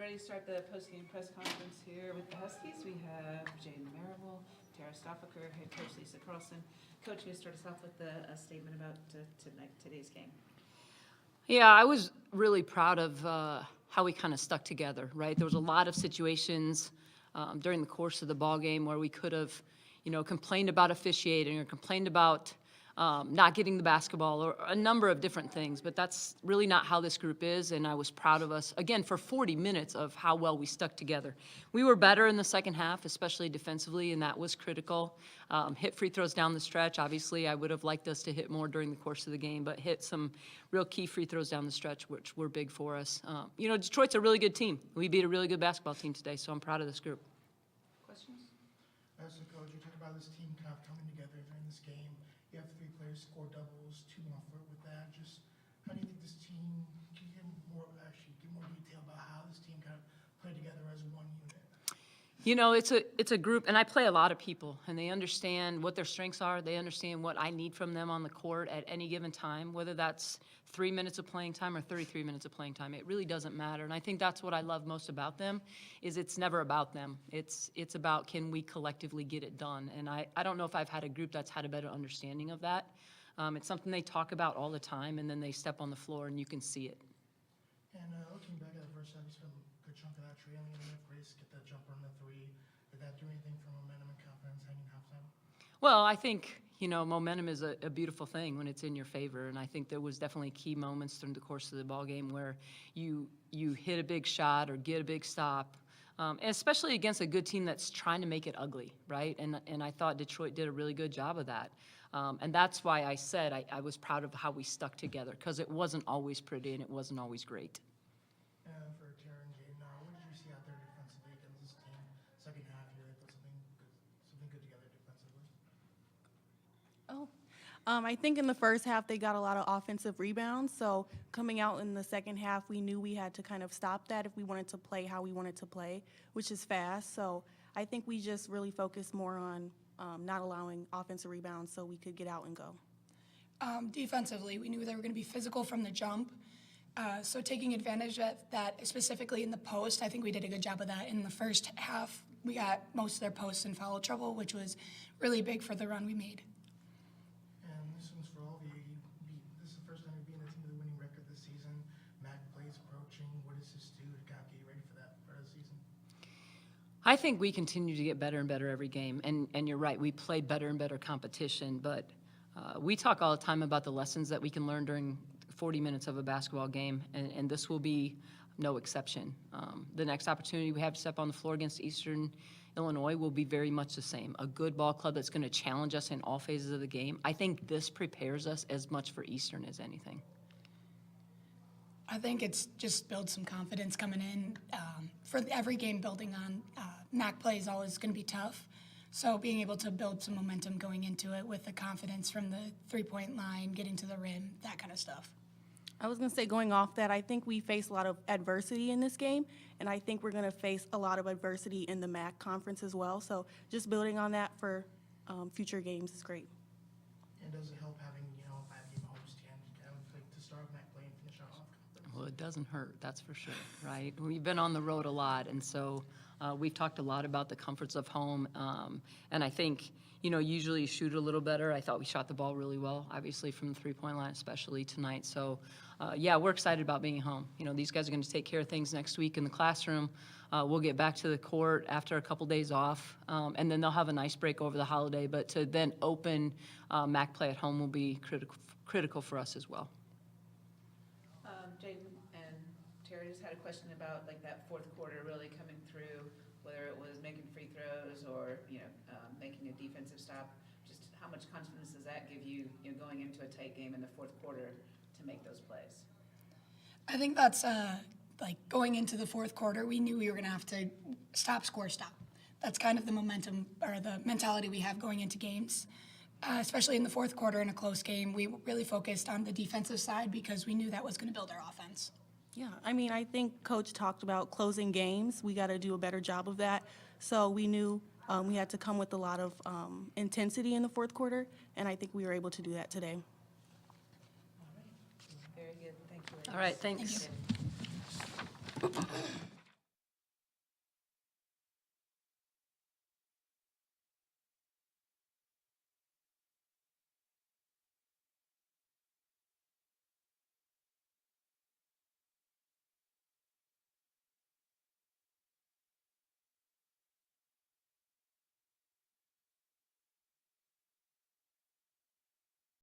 ready to start the post-game press conference here with the Huskies. We have Jaden Marable, Tara Stoffaker, head coach Lisa Carlsen. Coach, you start us off with a statement about today's game. Yeah, I was really proud of how we kind of stuck together, right? There was a lot of situations during the course of the ball game where we could have, complained about officiating or complained about not getting the basketball or a number of different things, but that's really not how this group is, and I was proud of us, again, for 40 minutes of how well we stuck together. We were better in the second half, especially defensively, and that was critical. Hit free throws down the stretch. Obviously, I would have liked us to hit more during the course of the game, but hit some real key free throws down the stretch, which were big for us. Detroit's a really good team. We beat a really good basketball team today, so I'm proud of this group. Questions? So, Coach, you talked about this team kind of coming together during this game. You have 3 players score doubles, 2 on foot with that. Just how do you think this team, can you give more detail about how this team kind of played together as one unit? It's a group, and I play a lot of people, and they understand what their strengths are. They understand what I need from them on the court at any given time, whether that's 3 minutes of playing time or 33 minutes of playing time. It really doesn't matter, and I think that's what I love most about them, is it's never about them. It's about, can we collectively get it done? And I don't know if I've had a group that's had a better understanding of that. It's something they talk about all the time, and then they step on the floor, and you can see it. And looking back at the first half, you spent a good chunk of that trailing in enough grace, get that jumper on the 3. Did that do anything for momentum and confidence heading halftime? Well, I think, momentum is a beautiful thing when it's in your favor, and I think there was definitely key moments during the course of the ball game where you hit a big shot or get a big stop, especially against a good team that's trying to make it ugly, right? And I thought Detroit did a really good job of that. And that's why I said I was proud of how we stuck together, because it wasn't always pretty and it wasn't always great. For Tara and Jaden, what did you see out there defensively against this team? Second half, you really put something good together defensively. I think in the first half they got a lot of offensive rebounds. So coming out in the second half, we knew we had to kind of stop that if we wanted to play how we wanted to play, which is fast. So I think we just really focused more on not allowing offensive rebounds so we could get out and go. Defensively, we knew they were going to be physical from the jump. So taking advantage of that, specifically in the post, I think we did a good job of that. In the first half, we got most of their posts in foul trouble, which was really big for the run we made. And this one's for all of you. This is the first time you've been a team with a winning record this season. MAC plays approaching. What does this do to kind of get you ready for that part of the season? I think we continue to get better and better every game, and you're right, we play better and better competition, but we talk all the time about the lessons that we can learn during 40 minutes of a basketball game, and this will be no exception. The next opportunity we have to step on the floor against Eastern Illinois will be very much the same. A good ball club that's going to challenge us in all phases of the game. I think this prepares us as much for Eastern as anything. I think it's just build some confidence coming in. For every game, building on MAC play is always going to be tough. So being able to build some momentum going into it with the confidence from the three-point line, getting to the rim, that kind of stuff. I was going to say, going off that, I think we faced a lot of adversity in this game, and I think we're going to face a lot of adversity in the MAC conference as well. So just building on that for future games is great. And does it help having, a 5-game homestand kind of like to start MAC play and finish off conference? Well, it doesn't hurt, that's for sure, right? We've been on the road a lot, and so we've talked a lot about the comforts of home, and I think, usually you shoot a little better. I thought we shot the ball really well, obviously, from the three-point line, especially tonight. So, yeah, we're excited about being home. These guys are going to take care of things next week in the classroom. We'll get back to the court after a couple days off, and then they'll have a nice break over the holiday. But to then open MAC play at home will be critical for us as well. Jaden and Terry just had a question about that fourth quarter really coming through, whether it was making free throws or making a defensive stop. Just how much confidence does that give you, going into a tight game in the fourth quarter to make those plays? I think that's going into the fourth quarter, we knew we were going to have to stop, score, stop. That's kind of the momentum or the mentality we have going into games. Especially in the fourth quarter in a close game, we really focused on the defensive side because we knew that was going to build our offense. Yeah, I think Coach talked about closing games. We got to do a better job of that. So we knew we had to come with a lot of intensity in the fourth quarter, and I think we were able to do that today. Very good. Thank you. All right, thanks. Thank you.